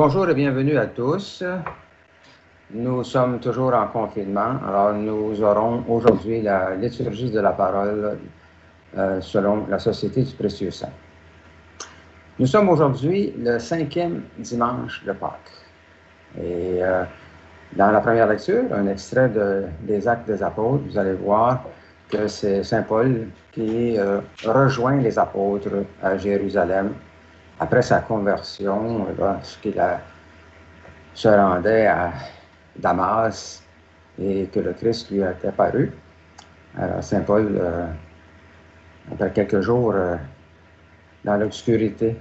bonjour et bienvenue à tous. Nous sommes toujours en confinement, alors nous aurons aujourd'hui la liturgie de la parole selon la Société du Précieux Sang. Nous sommes aujourd'hui le 5e dimanche de Pâques. Et dans la première lecture, un extrait des Actes des Apôtres, vous allez voir que c'est Saint Paul qui rejoint les apôtres à Jérusalem après sa conversion, lorsqu'il se rendait à Damas et que le Christ lui était apparu. Alors, Saint Paul, après quelques jours dans l'obscurité,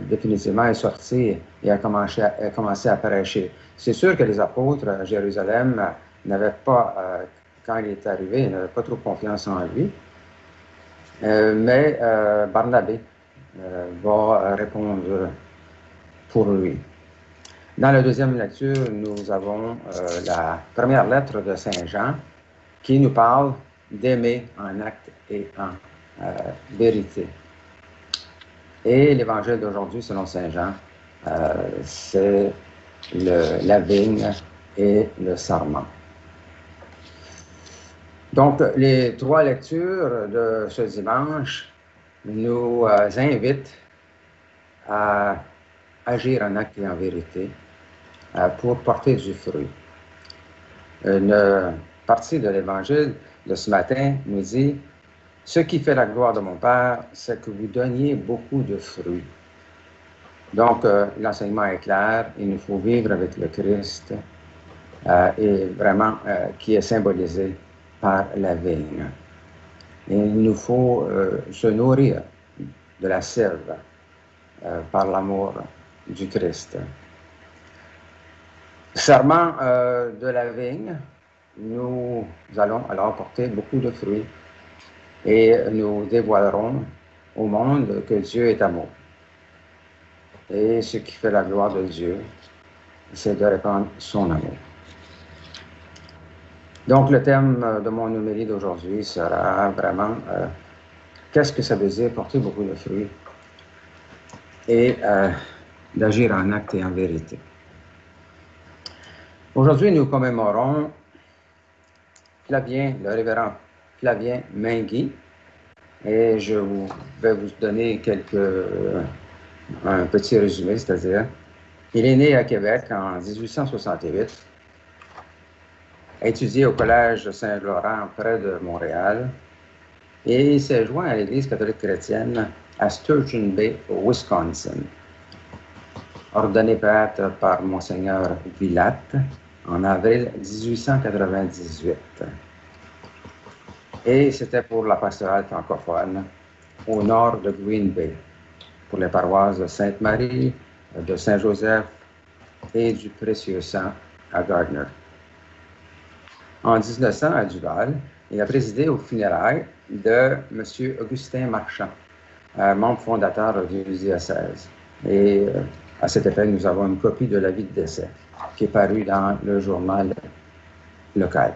définitivement est sorti et a commencé à prêcher. C'est sûr que les apôtres à Jérusalem n'avaient pas, quand il est arrivé, ils n'avaient pas trop confiance en lui. Mais Barnabé va répondre pour lui. Dans la deuxième lecture, nous avons la première lettre de Saint Jean qui nous parle d'aimer en acte et en vérité. Et l'évangile d'aujourd'hui, selon Saint Jean, c'est la vigne et le sarment. Donc, les trois lectures de ce dimanche nous invitent à agir en acte et en vérité pour porter du fruit. Une partie de l'Évangile de ce matin nous dit « Ce qui fait la gloire de mon Père, c'est que vous donniez beaucoup de fruits. » Donc, l'enseignement est clair, il nous faut vivre avec le Christ et vraiment qui est symbolisé par la vigne. Et il nous faut se nourrir de la sève par l'amour du Christ. Serment de la vigne, nous allons alors porter beaucoup de fruits et nous dévoilerons au monde que Dieu est amour. Et ce qui fait la gloire de Dieu, c'est de répandre son amour. Donc, le thème de mon homélie d'aujourd'hui sera vraiment qu'est-ce que ça veut dire porter beaucoup de fruits et d'agir en acte et en vérité. Aujourd'hui, nous commémorons Flavien, le révérend Flavien Mainguy, et je vais vous donner un petit résumé, c'est-à-dire, il est né à Québec en 1868, a étudié au Collège Saint-Laurent près de Montréal, et il s'est joint à l'Église catholique chrétienne à Sturgeon Bay, au Wisconsin. Ordonné prêtre par Monseigneur Villatte en avril 1898. Et c'était pour la pastorale francophone au nord de Green Bay, pour les paroisses de Sainte-Marie, de Saint-Joseph et du Précieux Sang à Gardner. En 1900, à Duval, il a présidé aux funérailles de M. Augustin Marchand, membre fondateur du diocèse. Et à cet effet, nous avons une copie de l'avis de décès qui est paru dans le journal local.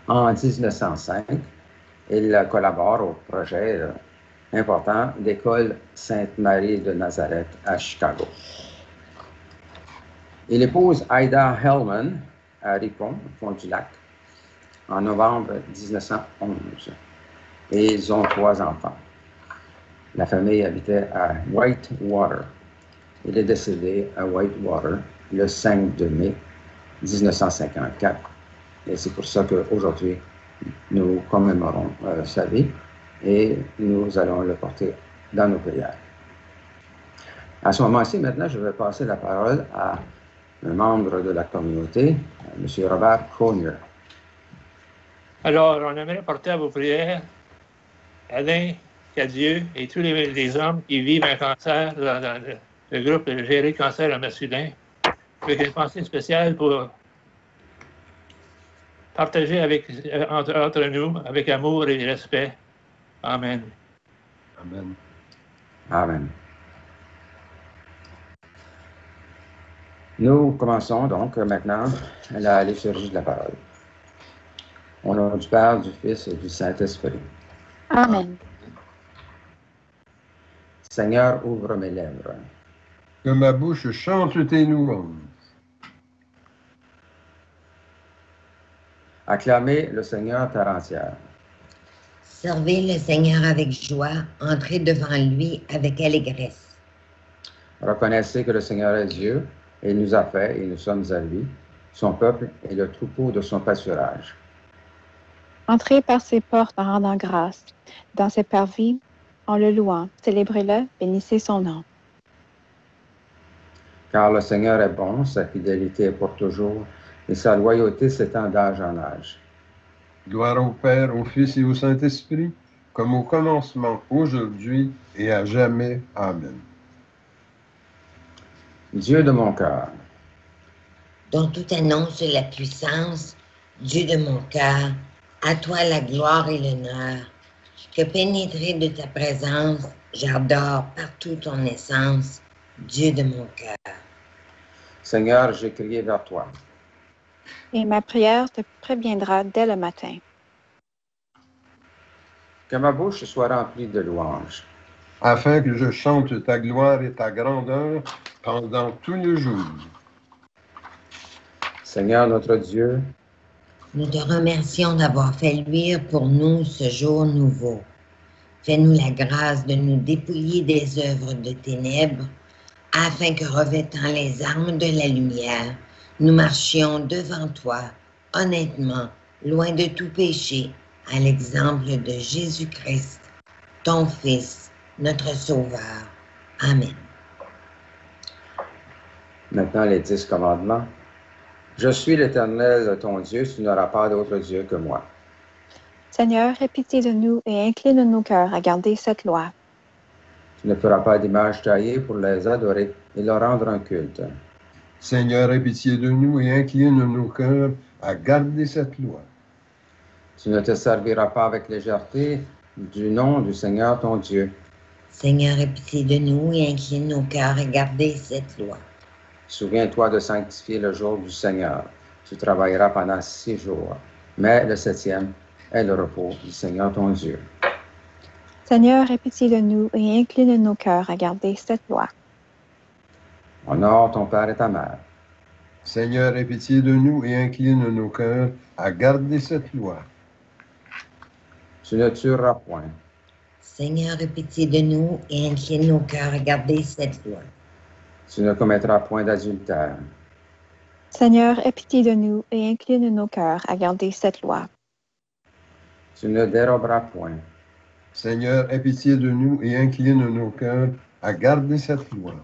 En 1905, il collabore au projet important d'école Sainte-Marie de Nazareth à Chicago. Il épouse Ida Hellman à Ripon, au fond du lac, en novembre 1911. Et ils ont 3 enfants. La famille habitait à Whitewater. Il est décédé à Whitewater le 5 mai 1954. Et c'est pour ça qu'aujourd'hui, nous commémorons sa vie et nous allons le porter dans nos prières. À ce moment-ci, maintenant, je vais passer la parole à un membre de la communauté, M. Robert Conyer. Alors, on aimerait porter à vos prières Alain, Cadieux et tous les hommes qui vivent un cancer dans le groupe Gérer cancer au masculin, avec une pensée spéciale pour partager entre nous avec amour et respect. Amen. Amen. Amen. Nous commençons donc maintenant la liturgie de la parole. Au nom du Père, du Fils et du Saint-Esprit. Amen. Seigneur, ouvre mes lèvres. Que ma bouche chante tes louanges. Acclamez le Seigneur terre entière. Servez le Seigneur avec joie, entrez devant lui avec allégresse. Reconnaissez que le Seigneur est Dieu, et il nous a fait, et nous sommes à lui, son peuple et le troupeau de son pâturage. Entrez par ses portes en rendant grâce, dans ses parvis en le louant. Célébrez-le, bénissez son nom. Car le Seigneur est bon, sa fidélité est pour toujours, et sa loyauté s'étend d'âge en âge. Gloire au Père, au Fils et au Saint-Esprit, comme au commencement, aujourd'hui et à jamais. Amen. Dieu de mon cœur, Dont tout annonce la puissance, Dieu de mon cœur, à toi la gloire et l'honneur. Que pénétrer de ta présence, j'adore partout ton essence, Dieu de mon cœur. Seigneur, j'ai crié vers toi. Et ma prière te préviendra dès le matin. Que ma bouche soit remplie de louanges. Afin que je chante ta gloire et ta grandeur pendant tout le jour. Seigneur notre Dieu, Nous te remercions d'avoir fait luire pour nous ce jour nouveau. Fais-nous la grâce de nous dépouiller des œuvres de ténèbres, afin que, revêtant les armes de la lumière, nous marchions devant toi, honnêtement, loin de tout péché, à l'exemple de Jésus-Christ, ton Fils, notre Sauveur. Amen. maintenant les 10 commandements. Je suis l'Éternel, ton Dieu, tu n'auras pas d'autre Dieu que moi. Seigneur, aie pitié de nous et incline nos cœurs à garder cette loi. Tu ne feras pas d'image taillée pour les adorer et leur rendre un culte. Seigneur, aie pitié de nous et incline nos cœurs à garder cette loi. Tu ne te serviras pas avec légèreté du nom du Seigneur ton Dieu. Seigneur, aie pitié de nous et incline nos cœurs à garder cette loi. Souviens-toi de sanctifier le jour du Seigneur. Tu travailleras pendant 6 jours, mais le 7e est le repos du Seigneur ton Dieu. Seigneur, aie pitié de nous et incline nos cœurs à garder cette loi. Honore ton père et ta mère. Seigneur, aie pitié de nous et incline nos cœurs à garder cette loi. Tu ne tueras point. Seigneur, aie pitié de nous et incline nos cœurs à garder cette loi. Tu ne commettras point d'adultère. Seigneur, aie pitié de nous et incline nos cœurs à garder cette loi. Tu ne déroberas point. Seigneur, aie pitié de nous et incline nos cœurs à garder cette loi.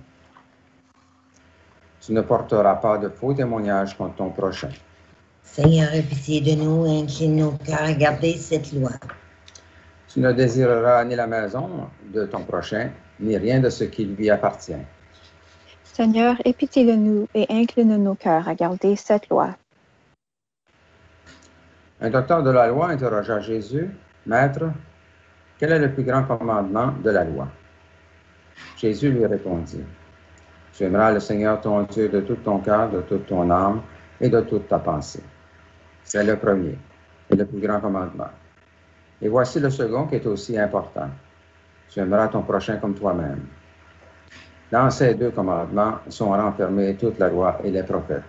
Tu ne porteras pas de faux témoignages contre ton prochain. Seigneur, aie pitié de nous et incline nos cœurs à garder cette loi. Tu ne désireras ni la maison de ton prochain, ni rien de ce qui lui appartient. Seigneur, aie pitié de nous et incline nos cœurs à garder cette loi. Un docteur de la loi interrogea Jésus, « Maître, quel est le plus grand commandement de la loi? » Jésus lui répondit, « Tu aimeras le Seigneur ton Dieu de tout ton cœur, de toute ton âme et de toute ta pensée. » C'est le premier et le plus grand commandement. Et voici le second qui est aussi important. Tu aimeras ton prochain comme toi-même. Dans ces 2 commandements sont renfermés toute la loi et les prophètes.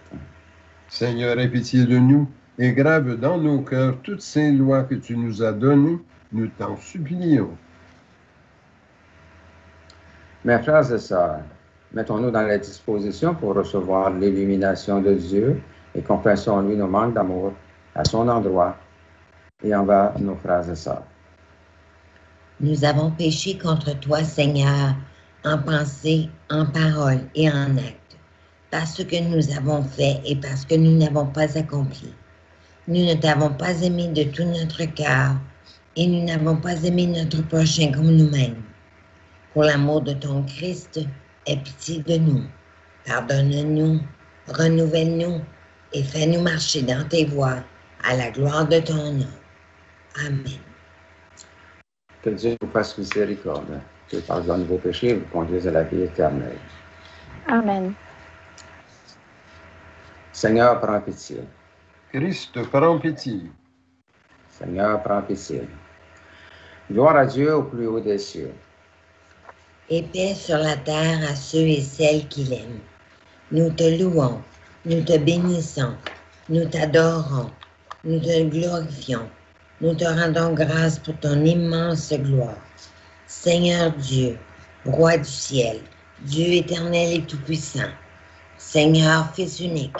Seigneur, aie pitié de nous et grave dans nos cœurs toutes ces lois que tu nous as données, nous t'en supplions. Mes frères et sœurs, mettons-nous dans les dispositions pour recevoir l'illumination de Dieu et confessons-lui nos manques d'amour à son endroit et envers nos frères et sœurs. Nous avons péché contre toi, Seigneur, en pensée, en parole et en acte, parce que nous avons fait et parce que nous n'avons pas accompli. Nous ne t'avons pas aimé de tout notre cœur et nous n'avons pas aimé notre prochain comme nous-mêmes. Pour l'amour de ton Christ, aie pitié de nous. Pardonne-nous, renouvelle-nous et fais-nous marcher dans tes voies à la gloire de ton nom. Amen. Que Dieu vous fasse miséricorde, qu'il pardonne vos péchés et vous conduise à la vie éternelle. Amen. Seigneur, prends pitié. Christ, prends pitié. Seigneur, prends pitié. Gloire à Dieu au plus haut des cieux. et paix sur la terre à ceux et celles qui l'aiment. Nous te louons, nous te bénissons, nous t'adorons, nous te glorifions, nous te rendons grâce pour ton immense gloire. Seigneur Dieu, Roi du ciel, Dieu éternel et tout-puissant, Seigneur, Fils unique,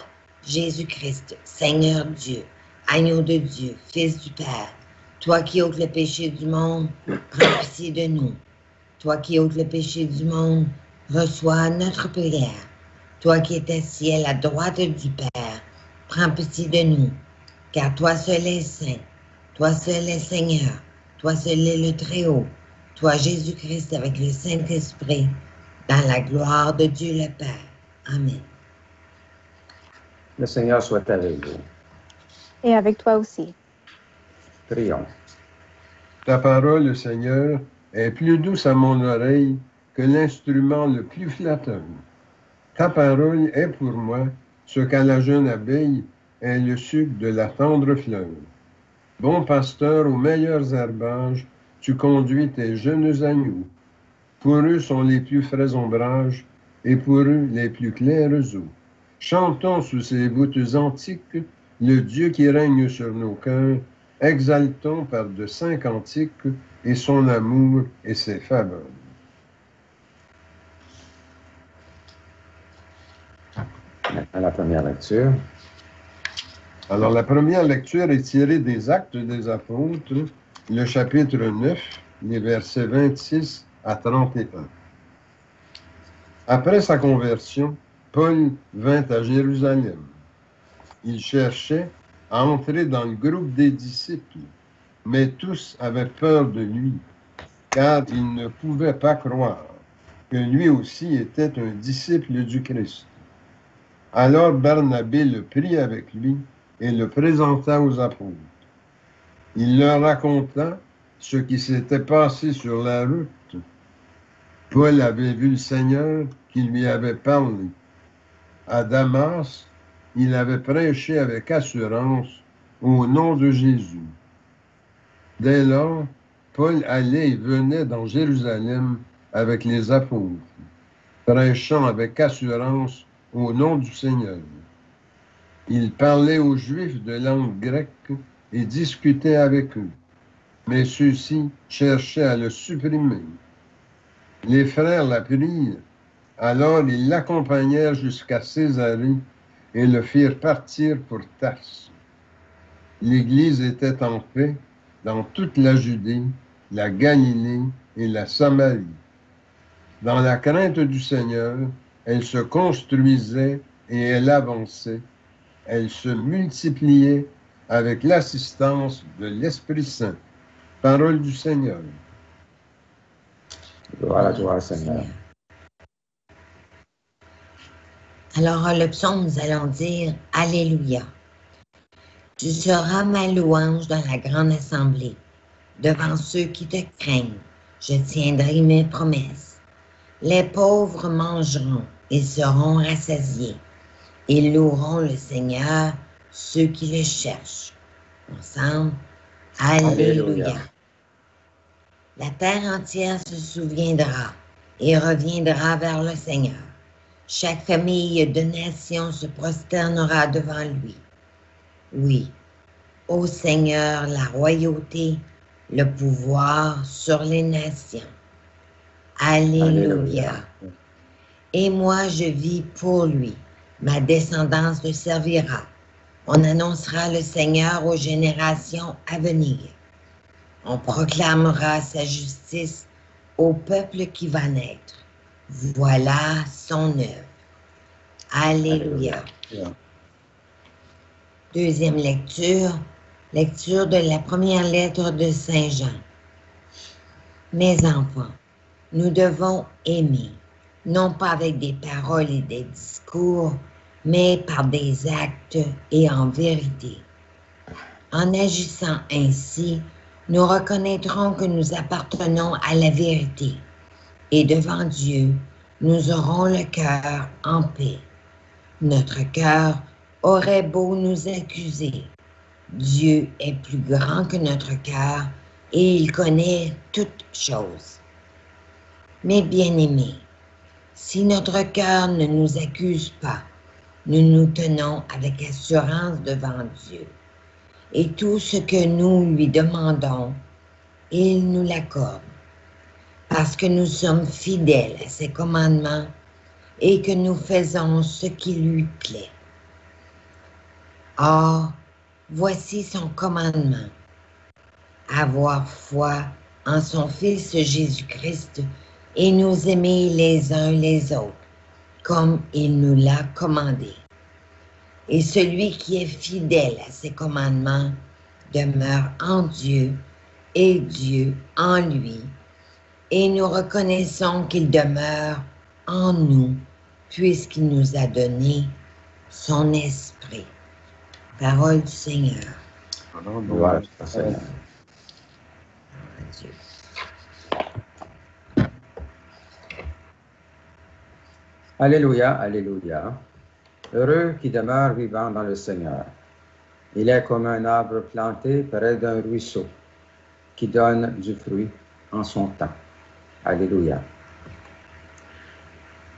Jésus-Christ, Seigneur Dieu, Agneau de Dieu, Fils du Père, toi qui ôtes le péché du monde, prends pitié de nous. Toi qui ôtes le péché du monde, reçois notre prière. Toi qui es assis à la droite du Père, prends pitié de nous, car toi seul es saint, toi seul es Seigneur, toi seul es le Très-Haut, toi Jésus-Christ avec le Saint-Esprit, dans la gloire de Dieu le Père. Amen. Le Seigneur soit avec vous. Et avec toi aussi. Prions. Ta parole, Seigneur, est plus douce à mon oreille que l'instrument le plus flatteur. Ta parole est pour moi ce qu'à la jeune abeille est le sucre de la tendre fleur. Bon pasteur aux meilleurs herbages, tu conduis tes jeunes agneaux. Pour eux sont les plus frais ombrages, et pour eux les plus claires eaux. Chantons sous ces voûtes antiques le Dieu qui règne sur nos cœurs, exaltons par de saints cantiques et son amour et ses faveurs. Maintenant, la première lecture. Alors, la première lecture est tirée des Actes des Apôtres, le chapitre 9, les versets 26 à 31. Après sa conversion, Paul vint à Jérusalem. Il cherchait à entrer dans le groupe des disciples, mais tous avaient peur de lui, car ils ne pouvaient pas croire que lui aussi était un disciple du Christ. Alors Barnabé le prit avec lui et le présenta aux apôtres. Il leur raconta ce qui s'était passé sur la route. Paul avait vu le Seigneur qui lui avait parlé. À Damas, il avait prêché avec assurance au nom de Jésus. Dès lors, Paul allait et venait dans Jérusalem avec les apôtres, prêchant avec assurance au nom du Seigneur. Il parlait aux Juifs de langue grecque et discutait avec eux, mais ceux-ci cherchaient à le supprimer. Les frères l'apprirent, alors ils l'accompagnèrent jusqu'à Césarée et le firent partir pour Tarse. L'Église était en paix dans toute la Judée, la Galilée et la Samarie. Dans la crainte du Seigneur, elle se construisait et elle avançait. Elle se multipliait avec l'assistance de l'Esprit Saint. Parole du Seigneur. Gloire à toi, Seigneur. Alors, le psaume, nous allons dire « Alléluia ». Tu seras ma louange dans la grande assemblée. Devant ceux qui te craignent, je tiendrai mes promesses. Les pauvres mangeront et seront rassasiés. Ils loueront le Seigneur, ceux qui le cherchent. Ensemble, Alléluia. La terre entière se souviendra et reviendra vers le Seigneur. Chaque famille de nations se prosternera devant lui. Oui, ô Seigneur, la royauté, le pouvoir sur les nations. Alléluia. Et moi, je vis pour lui. Ma descendance le servira. On annoncera le Seigneur aux générations à venir. On proclamera sa justice au peuple qui va naître. Voilà son œuvre. Alléluia. Deuxième lecture, lecture de la première lettre de Saint Jean. Mes enfants, nous devons aimer, non pas avec des paroles et des discours, mais par des actes et en vérité. En agissant ainsi, nous reconnaîtrons que nous appartenons à la vérité, et devant Dieu, nous aurons le cœur en paix. Notre cœur aurait beau nous accuser. Dieu est plus grand que notre cœur et il connaît toutes choses. Mes bien-aimés, si notre cœur ne nous accuse pas, nous nous tenons avec assurance devant Dieu. Et tout ce que nous lui demandons, il nous l'accorde, parce que nous sommes fidèles à ses commandements et que nous faisons ce qui lui plaît. Or, voici son commandement, avoir foi en son Fils Jésus-Christ et nous aimer les uns les autres, comme il nous l'a commandé. Et celui qui est fidèle à ses commandements demeure en Dieu et Dieu en lui. Et nous reconnaissons qu'il demeure en nous, puisqu'il nous a donné son esprit. Parole du Seigneur. Gloire au Seigneur. Dieu. Alléluia, alléluia. Heureux qui demeure vivant dans le Seigneur. Il est comme un arbre planté près d'un ruisseau qui donne du fruit en son temps. Alléluia.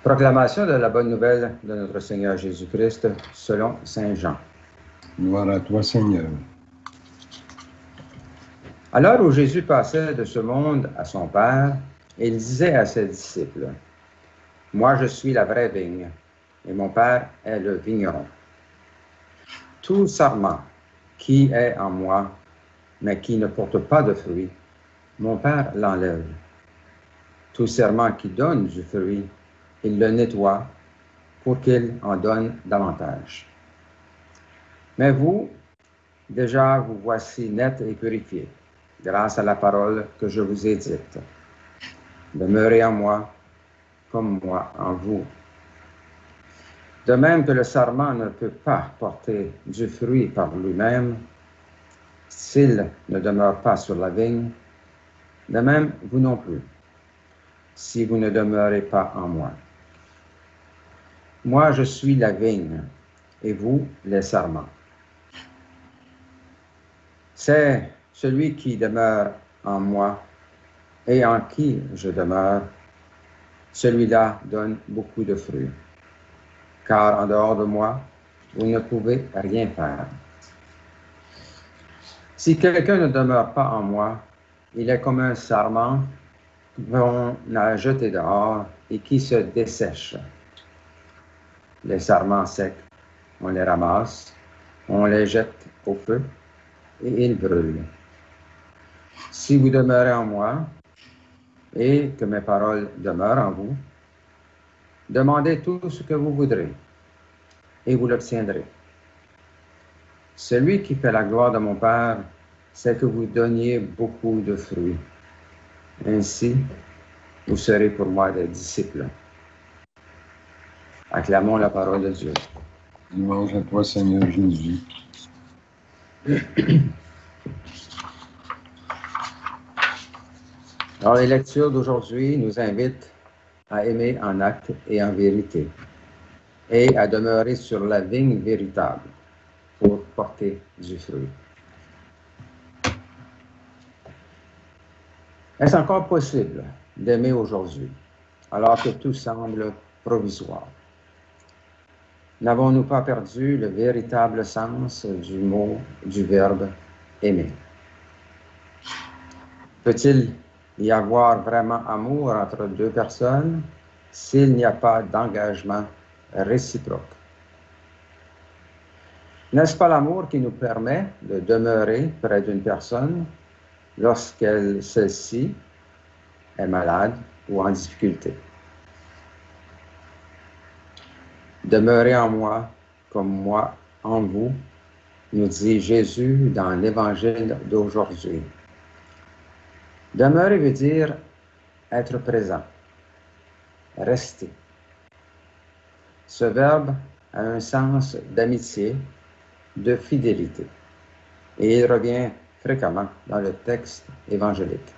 Proclamation de la bonne nouvelle de notre Seigneur Jésus-Christ selon Saint Jean. Gloire à toi, Seigneur. À l'heure où Jésus passait de ce monde à son Père, il disait à ses disciples, « Moi je suis la vraie vigne, et mon Père est le vigneron. Tout sarment qui est en moi, mais qui ne porte pas de fruit, mon Père l'enlève. Tout serment qui donne du fruit, il le nettoie pour qu'il en donne davantage. Mais vous, déjà vous voici nets et purifiés, grâce à la parole que je vous ai dite. Demeurez en moi, comme moi en vous. De même que le sarment ne peut pas porter du fruit par lui-même, s'il ne demeure pas sur la vigne, de même vous non plus, si vous ne demeurez pas en moi. Moi, je suis la vigne, et vous, les sarments. C'est celui qui demeure en moi et en qui je demeure, celui-là donne beaucoup de fruits. Car en dehors de moi, vous ne pouvez rien faire. Si quelqu'un ne demeure pas en moi, il est comme un sarment qu'on a jeté dehors et qui se dessèche. Les sarments secs, on les ramasse, on les jette au feu et ils brûlent. Si vous demeurez en moi et que mes paroles demeurent en vous, demandez tout ce que vous voudrez et vous l'obtiendrez. Celui qui fait la gloire de mon Père, c'est que vous donniez beaucoup de fruits. Ainsi, vous serez pour moi des disciples. Acclamons la parole de Dieu. Louange à toi, Seigneur Jésus. Alors, les lectures d'aujourd'hui nous invitent à aimer en acte et en vérité, et à demeurer sur la vigne véritable pour porter du fruit. Est-ce encore possible d'aimer aujourd'hui, alors que tout semble provisoire? N'avons-nous pas perdu le véritable sens du mot, du verbe aimer? Peut-il y avoir vraiment amour entre deux personnes s'il n'y a pas d'engagement réciproque? N'est-ce pas l'amour qui nous permet de demeurer près d'une personne lorsqu'elle, celle-ci, est malade ou en difficulté? Demeurez en moi comme moi en vous, nous dit Jésus dans l'Évangile d'aujourd'hui. Demeurer veut dire être présent, rester. Ce verbe a un sens d'amitié, de fidélité, et il revient fréquemment dans le texte évangélique.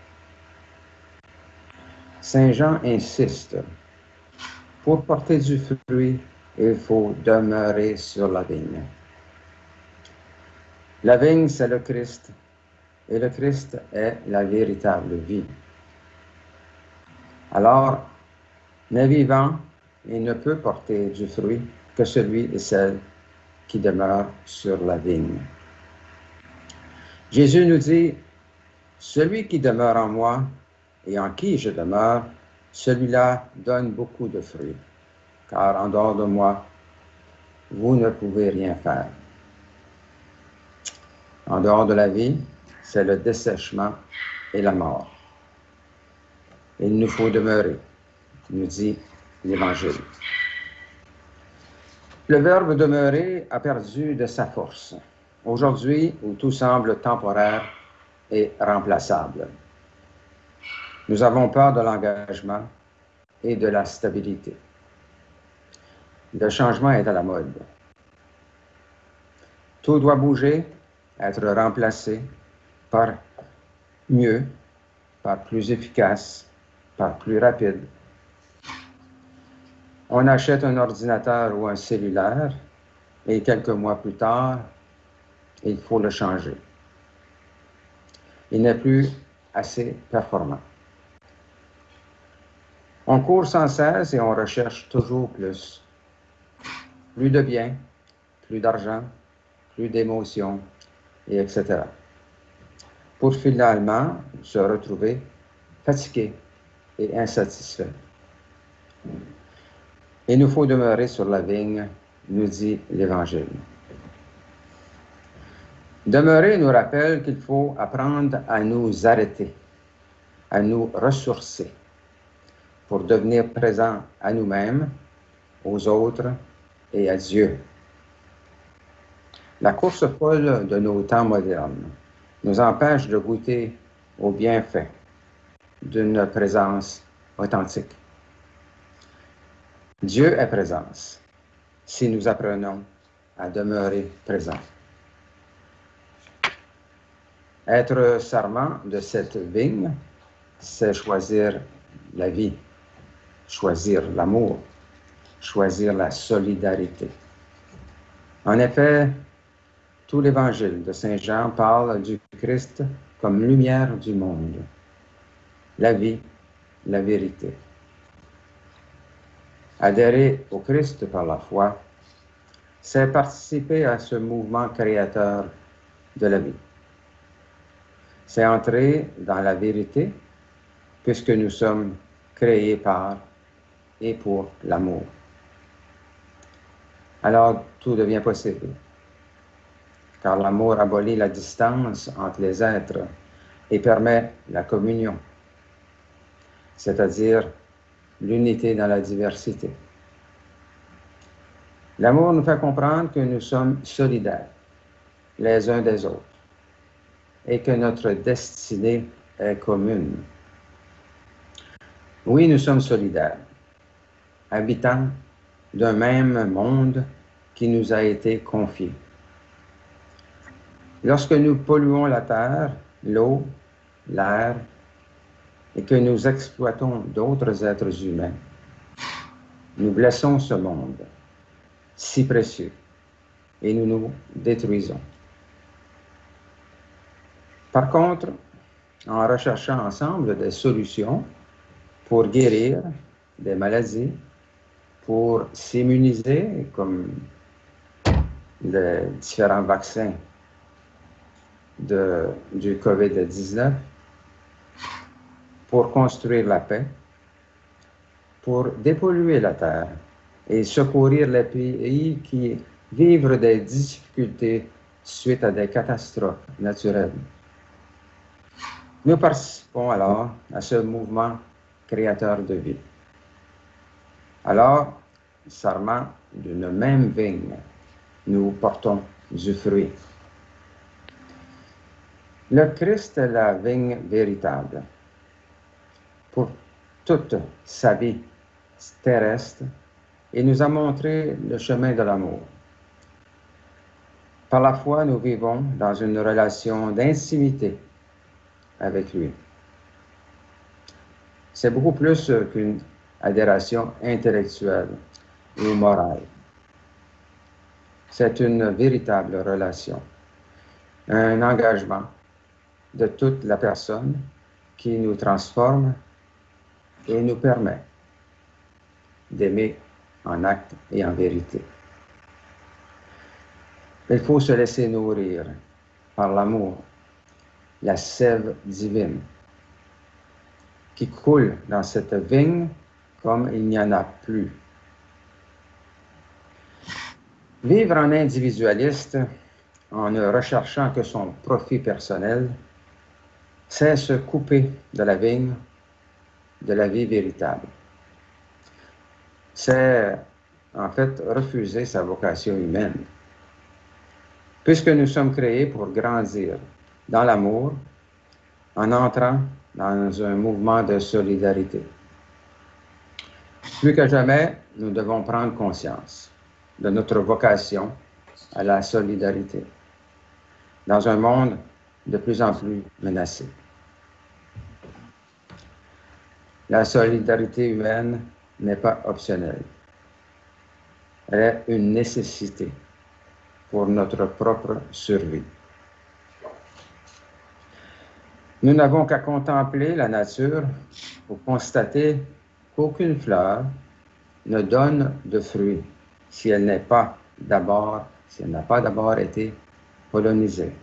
Saint Jean insiste, pour porter du fruit, il faut demeurer sur la vigne. La vigne, c'est le Christ, et le Christ est la véritable vie. Alors, n'est vivant et ne peut porter du fruit que celui et celle qui demeure sur la vigne. Jésus nous dit, « Celui qui demeure en moi et en qui je demeure, celui-là donne beaucoup de fruits, car en dehors de moi, vous ne pouvez rien faire. » En dehors de la vie, c'est le dessèchement et la mort. Il nous faut demeurer, nous dit l'Évangile. Le verbe demeurer a perdu de sa force. Aujourd'hui, où tout semble temporaire et remplaçable. Nous avons peur de l'engagement et de la stabilité. Le changement est à la mode. Tout doit bouger, être remplacé par mieux, par plus efficace, par plus rapide. On achète un ordinateur ou un cellulaire et quelques mois plus tard, il faut le changer. Il n'est plus assez performant. On court sans cesse et on recherche toujours plus. Plus de biens, plus d'argent, plus d'émotions, et etc. Pour finalement se retrouver fatigué et insatisfait. Il nous faut demeurer sur la vigne, nous dit l'Évangile. Demeurer nous rappelle qu'il faut apprendre à nous arrêter, à nous ressourcer, pour devenir présent à nous-mêmes, aux autres et à Dieu. La course folle de nos temps modernes nous empêche de goûter aux bienfaits d'une présence authentique. Dieu est présence, si nous apprenons à demeurer présents. Être serment de cette vigne, c'est choisir la vie, choisir l'amour, choisir la solidarité. En effet, tout l'Évangile de Saint Jean parle du Christ comme lumière du monde, la vie, la vérité. Adhérer au Christ par la foi, c'est participer à ce mouvement créateur de la vie. C'est entrer dans la vérité, puisque nous sommes créés par et pour l'amour. Alors, tout devient possible, car l'amour abolit la distance entre les êtres et permet la communion, c'est-à-dire l'unité dans la diversité. L'amour nous fait comprendre que nous sommes solidaires les uns des autres et que notre destinée est commune. Oui, nous sommes solidaires, habitants d'un même monde qui nous a été confié. Lorsque nous polluons la terre, l'eau, l'air, et que nous exploitons d'autres êtres humains, nous blessons ce monde, si précieux, et nous nous détruisons. Par contre, en recherchant ensemble des solutions pour guérir des maladies, pour s'immuniser, comme les différents vaccins du COVID-19, pour construire la paix, pour dépolluer la terre et secourir les pays qui vivent des difficultés suite à des catastrophes naturelles. Nous participons alors à ce mouvement créateur de vie. Alors, serment d'une même vigne, nous portons du fruit. Le Christ est la vigne véritable. Pour toute sa vie terrestre, il nous a montré le chemin de l'amour. Par la foi, nous vivons dans une relation d'intimité avec lui. C'est beaucoup plus qu'une adhération intellectuelle ou morale. C'est une véritable relation, un engagement de toute la personne qui nous transforme et nous permet d'aimer en acte et en vérité. Il faut se laisser nourrir par l'amour, la sève divine qui coule dans cette vigne comme il n'y en a plus. Vivre en individualiste, en ne recherchant que son profit personnel, c'est se couper de la vigne, de la vie véritable. C'est, en fait, refuser sa vocation humaine. Puisque nous sommes créés pour grandir dans l'amour, en entrant dans un mouvement de solidarité. Plus que jamais, nous devons prendre conscience de notre vocation à la solidarité dans un monde de plus en plus menacé. La solidarité humaine n'est pas optionnelle. Elle est une nécessité pour notre propre survie. Nous n'avons qu'à contempler la nature pour constater qu'aucune fleur ne donne de fruits si elle n'a pas d'abord été pollinisée.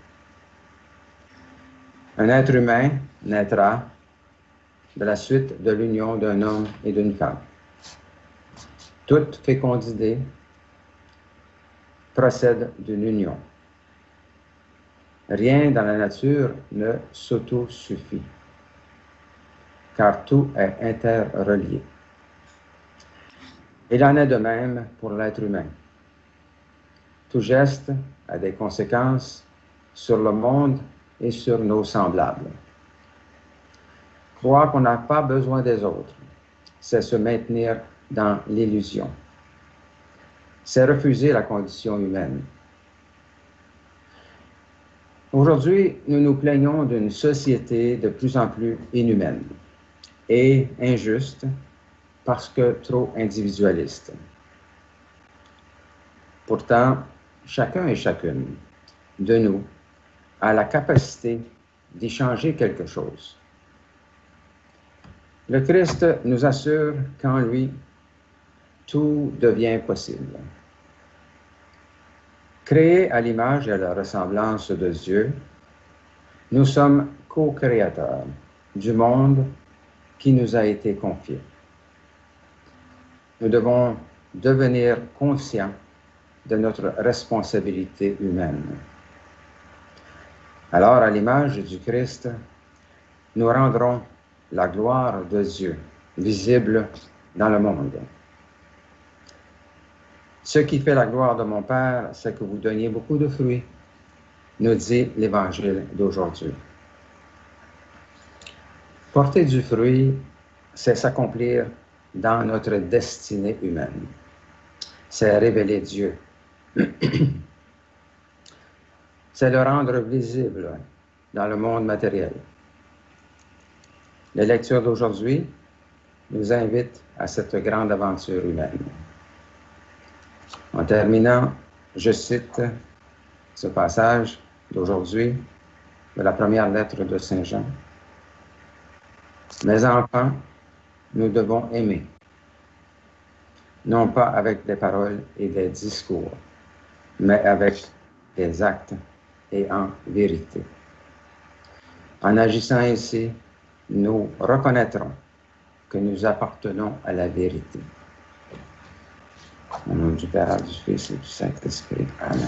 Un être humain naîtra de la suite de l'union d'un homme et d'une femme. Toute fécondité procède d'une union. Rien dans la nature ne s'auto-suffit, car tout est interrelié. Il en est de même pour l'être humain. Tout geste a des conséquences sur le monde et sur nos semblables. Croire qu'on n'a pas besoin des autres, c'est se maintenir dans l'illusion. C'est refuser la condition humaine. Aujourd'hui, nous nous plaignons d'une société de plus en plus inhumaine et injuste parce que trop individualiste. Pourtant, chacun et chacune de nous a la capacité d'y changer quelque chose. Le Christ nous assure qu'en lui, tout devient possible. Créés à l'image et à la ressemblance de Dieu, nous sommes co-créateurs du monde qui nous a été confié. Nous devons devenir conscients de notre responsabilité humaine. Alors, à l'image du Christ, nous rendrons la gloire de Dieu visible dans le monde. Ce qui fait la gloire de mon Père, c'est que vous donniez beaucoup de fruits, nous dit l'Évangile d'aujourd'hui. Porter du fruit, c'est s'accomplir dans notre destinée humaine. C'est révéler Dieu. C'est le rendre visible dans le monde matériel. Les lectures d'aujourd'hui nous invitent à cette grande aventure humaine. En terminant, je cite ce passage d'aujourd'hui de la première lettre de Saint Jean. Mes enfants, nous devons aimer, non pas avec des paroles et des discours, mais avec des actes et en vérité. En agissant ainsi, nous reconnaîtrons que nous appartenons à la vérité. Au nom du Père, du Fils et du Saint-Esprit. Amen.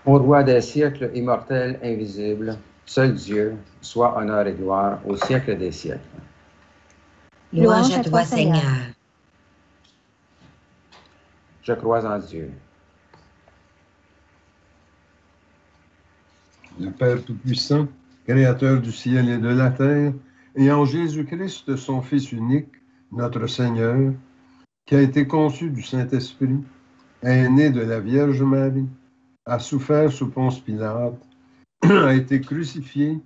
Au roi des siècles, immortel, invisible, seul Dieu, soit honneur et gloire au siècle des siècles. Louange à toi, Seigneur. Je crois en Dieu, le Père Tout-Puissant, Créateur du ciel et de la terre, et en Jésus-Christ, son Fils unique, notre Seigneur, qui a été conçu du Saint-Esprit, est né de la Vierge Marie, a souffert sous Ponce Pilate, a été crucifié,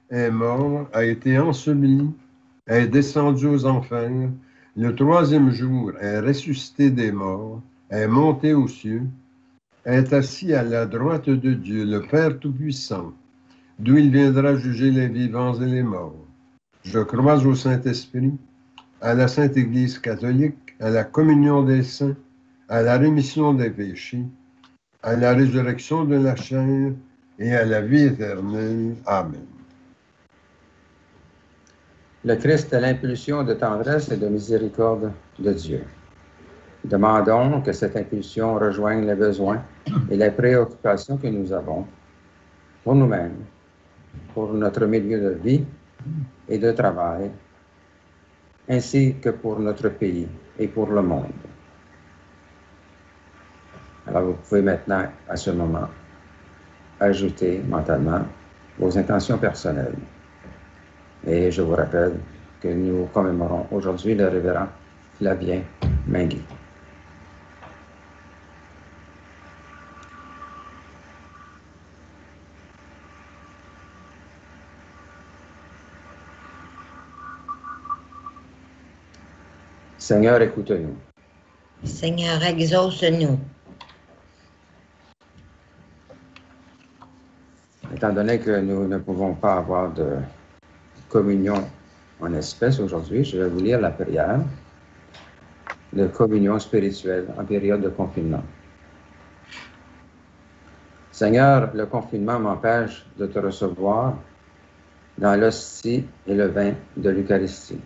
est mort, a été enseveli, est descendu aux enfers, le troisième jour est ressuscité des morts, est monté aux cieux, est assis à la droite de Dieu, le Père Tout-Puissant, d'où il viendra juger les vivants et les morts. Je crois au Saint-Esprit, à la Sainte Église catholique, à la communion des saints, à la rémission des péchés, à la résurrection de la chair et à la vie éternelle. Amen. Le Christ est l'impulsion de tendresse et de miséricorde de Dieu. Demandons que cette impulsion rejoigne les besoins et les préoccupations que nous avons pour nous-mêmes, pour notre milieu de vie et de travail, ainsi que pour notre pays et pour le monde. Alors vous pouvez maintenant, à ce moment, ajouter mentalement vos intentions personnelles. Et je vous rappelle que nous commémorons aujourd'hui le révérend Flavien Mingui. Seigneur, écoute-nous. Seigneur, exauce-nous. Étant donné que nous ne pouvons pas avoir de communion en espèces aujourd'hui, je vais vous lire la prière de communion spirituelle en période de confinement. Seigneur, le confinement m'empêche de te recevoir dans l'hostie et le vin de l'Eucharistie.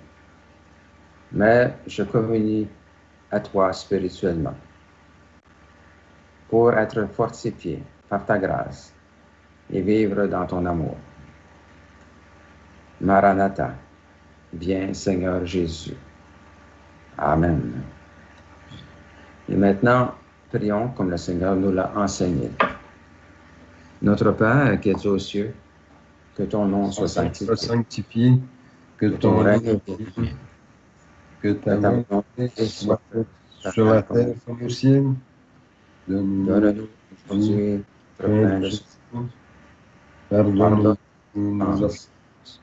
Mais je communie à toi spirituellement pour être fortifié par ta grâce et vivre dans ton amour. Maranatha, viens Seigneur Jésus. Amen. Et maintenant, prions comme le Seigneur nous l'a enseigné. Notre Père qui es aux cieux, que ton nom soit sanctifié, que ton règne vienne, que ta volonté soit faite sur la terre comme au ciel. Donne-nous aujourd'hui notre pain de ce jour. Pardonne-nous nos offenses.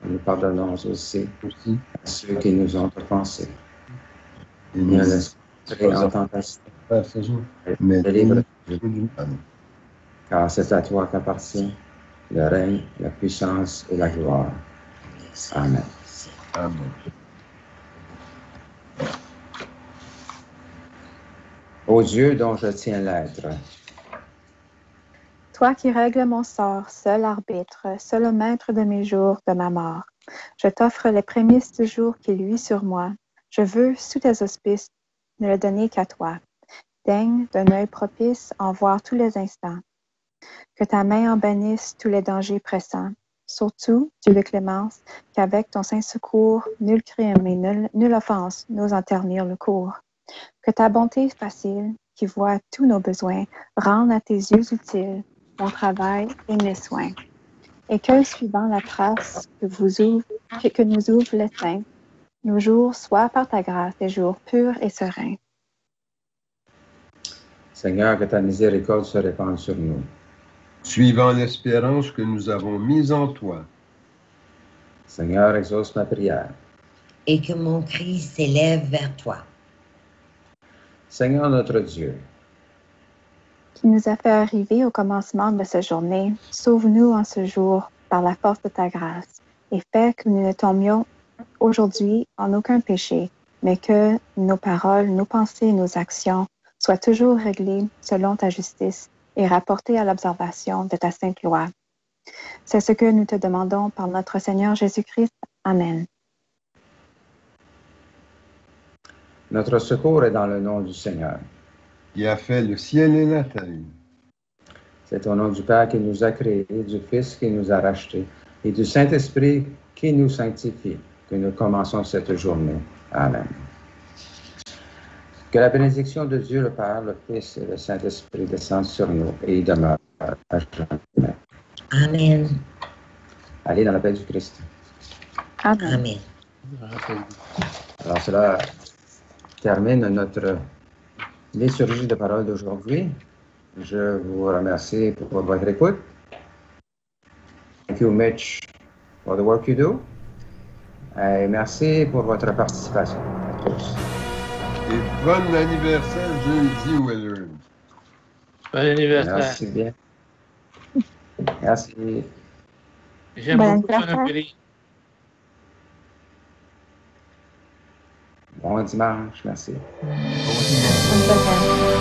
Nous pardonnons aussi à ceux qui nous ont offensés. Et ne laisse pas en tentation, mais délivre-nous du mal. Car c'est à toi qu'appartient le règne, la puissance et la gloire. Amen. Amen. Ô Dieu dont je tiens l'être, Toi qui règles mon sort, seul arbitre, seul maître de mes jours, de ma mort, je t'offre les prémices du jour qui luit sur moi. Je veux, sous tes auspices, ne le donner qu'à toi. Daigne d'un œil propice en voir tous les instants. Que ta main en bannisse tous les dangers pressants. Surtout, Dieu de clémence, qu'avec ton saint secours, nul crime et nulle offense n'ose en ternir le cours. Que ta bonté facile, qui voit tous nos besoins, rende à tes yeux utiles mon travail et mes soins. Et que, suivant la trace que nous ouvre les saints, nos jours soient par ta grâce des jours purs et sereins. Seigneur, que ta miséricorde se répande sur nous. Suivant l'espérance que nous avons mise en toi. Seigneur, exauce ma prière. Et que mon cri s'élève vers toi. Seigneur notre Dieu, qui nous a fait arriver au commencement de cette journée, sauve-nous en ce jour par la force de ta grâce et fais que nous ne tombions aujourd'hui en aucun péché, mais que nos paroles, nos pensées et nos actions soient toujours réglées selon ta justice et rapportées à l'observation de ta sainte loi. C'est ce que nous te demandons par notre Seigneur Jésus-Christ. Amen. notre secours est dans le nom du Seigneur. Qui a fait le ciel et la terre. C'est au nom du Père qui nous a créés, du Fils qui nous a rachetés et du Saint-Esprit qui nous sanctifie que nous commençons cette journée. Amen. Que la bénédiction de Dieu le Père, le Fils et le Saint-Esprit descendent sur nous et y demeurent à jamais. Amen. Allez dans la paix du Christ. Amen. Amen. Alors cela termine notre liturgie de parole d'aujourd'hui. Je vous remercie pour votre écoute. Thank you, Mitch, for the work you do. Et merci pour votre participation à tous. Et bon anniversaire jeudi, Willard. Bon anniversaire. Merci bien. Merci. J'aime Bon beaucoup ton anniversaire. appel. Bon dimanche. Merci. Bonne semaine.